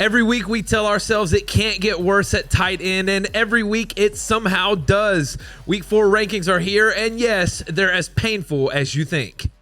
Every week we tell ourselves it can't get worse at tight end, and every week it somehow does. Week 4 rankings are here, and yes, they're as painful as you think.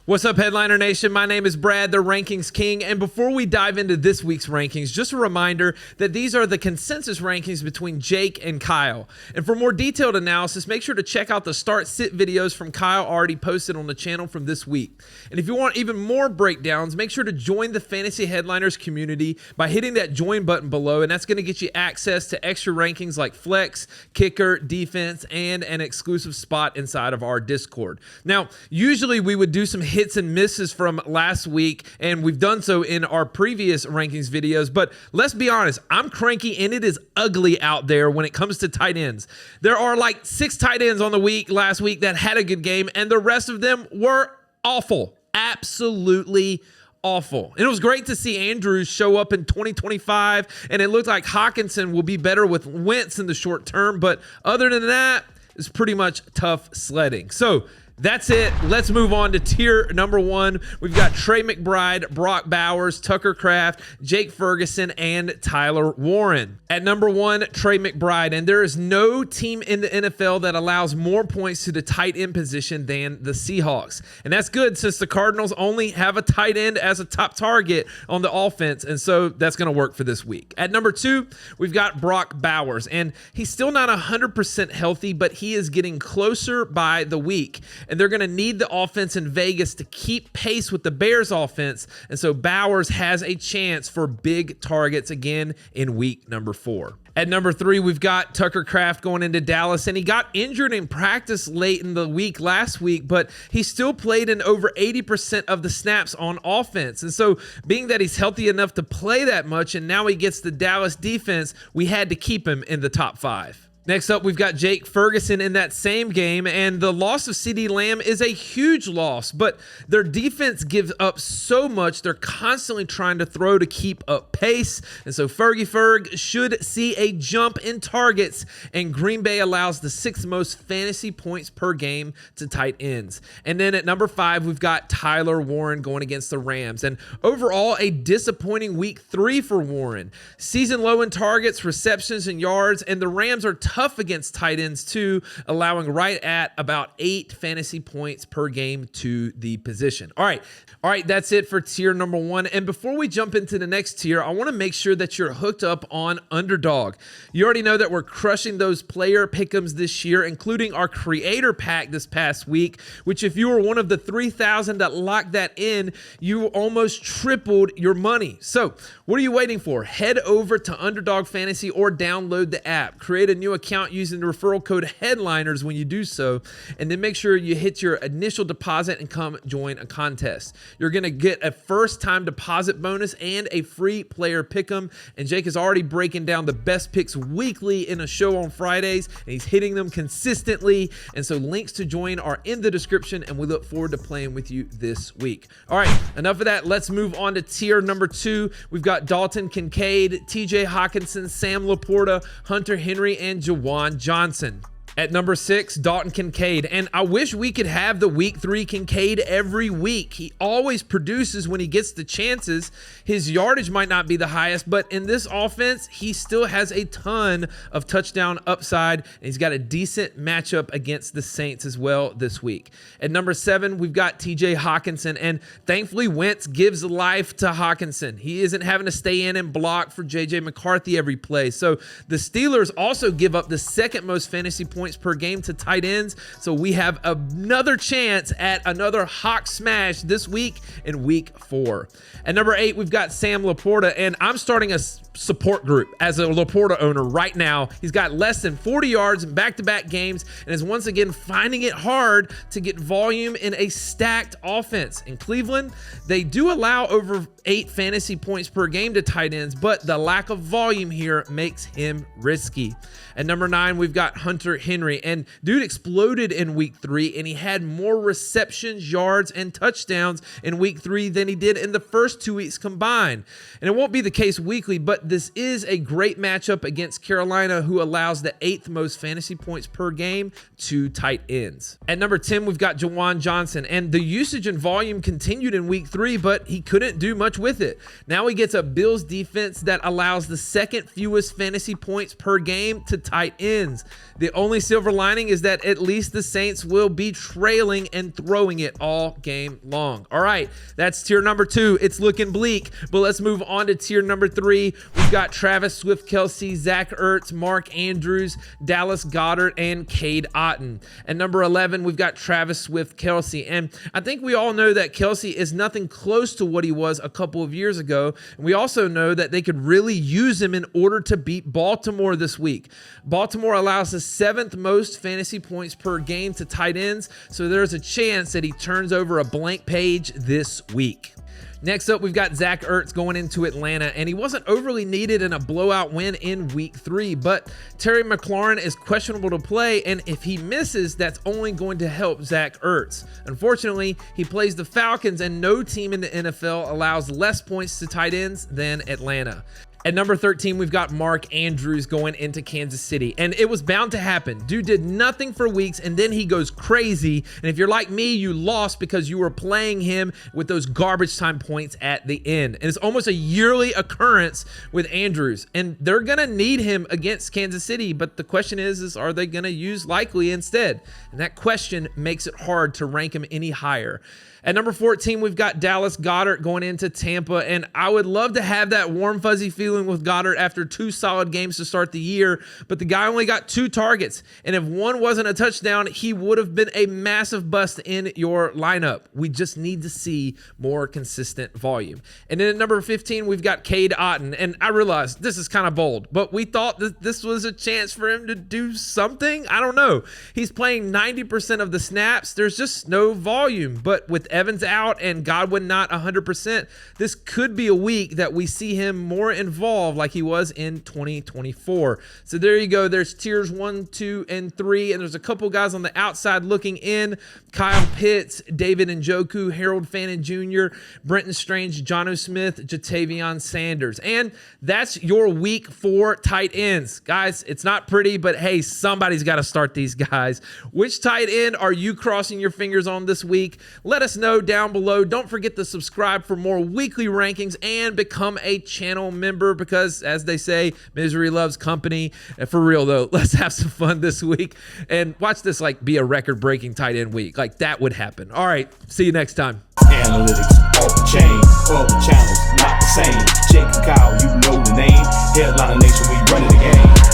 What's up, Headliner Nation? My name is Brad, the Rankings King, and before we dive into this week's rankings, just a reminder that these are the consensus rankings between Jake and Kyle. And for more detailed analysis, make sure to check out the start-sit videos from Kyle already posted on the channel from this week. And if you want even more breakdowns, make sure to join the Fantasy Headliners community by hitting that join button below, and that's going to get you access to extra rankings like flex, kicker, defense, and an exclusive spot inside of our Discord. Now, usually we would do some hits and misses from last week, and we've done so in our previous rankings videos, but let's be honest, I'm cranky and it is ugly out there when it comes to tight ends. There are like 6 tight ends on the week last week that had a good game, and the rest of them were awful. Absolutely awful. And it was great to see Andrews show up in 2025, and it looked like Hawkinson will be better with Wentz in the short term, but other than that, it's pretty much tough sledding. So that's it. Let's move on to tier number 1. We've got Trey McBride, Brock Bowers, Tucker Kraft, Jake Ferguson, and Tyler Warren. At number 1, Trey McBride. And there is no team in the NFL that allows more points to the tight end position than the Seahawks. And that's good since the Cardinals only have a tight end as a top target on the offense. And so that's going to work for this week. At number 2, we've got Brock Bowers. And he's still not 100% healthy, but he is getting closer by the week. And they're going to need the offense in Vegas to keep pace with the Bears offense. And so Bowers has a chance for big targets again in week number 4. At number 3, we've got Tucker Kraft going into Dallas, and he got injured in practice late in the week last week, but he still played in over 80% of the snaps on offense. And so being that he's healthy enough to play that much, and now he gets the Dallas defense, we had to keep him in the top 5. Next up, we've got Jake Ferguson in that same game, and the loss of CeeDee Lamb is a huge loss, but their defense gives up so much. They're constantly trying to throw to keep up pace, and so Ferg should see a jump in targets, and Green Bay allows the 6th most fantasy points per game to tight ends. And then at number 5, we've got Tyler Warren going against the Rams, and overall, a disappointing week 3 for Warren. Season low in targets, receptions, and yards, and the Rams are tough against tight ends too, allowing right at about 8 fantasy points per game to the position. All right, that's it for tier number 1. And before we jump into the next tier, I want to make sure that you're hooked up on Underdog. You already know that we're crushing those player pick'ems this year, including our creator pack this past week, which if you were one of the 3,000 that locked that in, you almost tripled your money. So what are you waiting for? Head over to Underdog Fantasy or download the app. Create a new account using the referral code Headliners when you do so, and then make sure you hit your initial deposit and come join a contest. You're going to get a first-time deposit bonus and a free player pick'em, and Jake is already breaking down the best picks weekly in a show on Fridays, and he's hitting them consistently, and so links to join are in the description, and we look forward to playing with you this week. All right, enough of that. Let's move on to tier number 2. We've got Dalton Kincaid, TJ Hawkinson, Sam Laporta, Hunter Henry, and Jawan Johnson. At number 6, Dalton Kincaid. And I wish we could have the week 3 Kincaid every week. He always produces when he gets the chances. His yardage might not be the highest, but in this offense, he still has a ton of touchdown upside. And he's got a decent matchup against the Saints as well this week. At number 7, we've got TJ Hawkinson. And thankfully, Wentz gives life to Hawkinson. He isn't having to stay in and block for J.J. McCarthy every play. So the Steelers also give up the 2nd most fantasy points per game to tight ends. So we have another chance at another Hawk smash this week in week 4. At number 8, we've got Sam Laporta, and I'm starting a support group as a Laporta owner right now. He's got less than 40 yards in back-to-back games and is once again finding it hard to get volume in a stacked offense. In Cleveland, they do allow over 8 fantasy points per game to tight ends, but the lack of volume here makes him risky. At number 9, we've got Hunter Henry. Henry. And dude exploded in week 3, and he had more receptions, yards, and touchdowns in week 3 than he did in the first 2 weeks combined. And it won't be the case weekly, but this is a great matchup against Carolina, who allows the 8th most fantasy points per game to tight ends. At number 10, we've got Jawan Johnson, and the usage and volume continued in week 3, but he couldn't do much with it. Now he gets a Bills defense that allows the 2nd fewest fantasy points per game to tight ends. The only silver lining is that at least the Saints will be trailing and throwing it all game long. All right, that's tier number 2. It's looking bleak, but let's move on to tier number 3. We've got Travis Swift-Kelce, Zach Ertz, Mark Andrews, Dallas Goedert, and Cade Otton. At number 11, we've got Travis Swift-Kelce. And I think we all know that Kelce is nothing close to what he was a couple of years ago. And we also know that they could really use him in order to beat Baltimore this week. Baltimore allows the 7th most fantasy points per game to tight ends, so there's a chance that he turns over a blank page this week. Next up, we've got Zach Ertz going into Atlanta, and he wasn't overly needed in a blowout win in week 3, but Terry McLaurin is questionable to play, and if he misses, that's only going to help Zach Ertz. Unfortunately, he plays the Falcons, and no team in the NFL allows less points to tight ends than Atlanta. At number 13, we've got Mark Andrews going into Kansas City, and it was bound to happen. Dude did nothing for weeks, and then he goes crazy, and if you're like me, you lost because you were playing him with those garbage time points at the end. And it's almost a yearly occurrence with Andrews, and they're going to need him against Kansas City, but the question is are they going to use Likely instead? And that question makes it hard to rank him any higher. At number 14, we've got Dallas Goedert going into Tampa, and I would love to have that warm, fuzzy feeling with Goedert after 2 solid games to start the year, but the guy only got 2 targets, and if one wasn't a touchdown, he would have been a massive bust in your lineup. We just need to see more consistent volume. And then at number 15, we've got Cade Otton, and I realize this is kind of bold, but we thought that this was a chance for him to do something. I don't know. He's playing 90% of the snaps. There's just no volume, but with Evans out and Godwin not 100%, this could be a week that we see him more involved like he was in 2024. So there you go. There's tiers 1, 2, and 3, and there's a couple guys on the outside looking in. Kyle Pitts, David Njoku, Harold Fannin Jr., Brenton Strange, Jonnu Smith, Jatavion Sanders. And that's your week 4 tight ends. Guys, it's not pretty, but hey, somebody's got to start these guys. Which tight end are you crossing your fingers on this week? Let us know down below. Don't forget to subscribe for more weekly rankings and become a channel member because, as they say, misery loves company. And for real, though, let's have some fun this week and watch this be a record-breaking tight end week. That would happen. All right, see you next time. Analytics off the chain, all the channels not the same. Jake and Kyle, you know the name. Headline Nation, we running the game.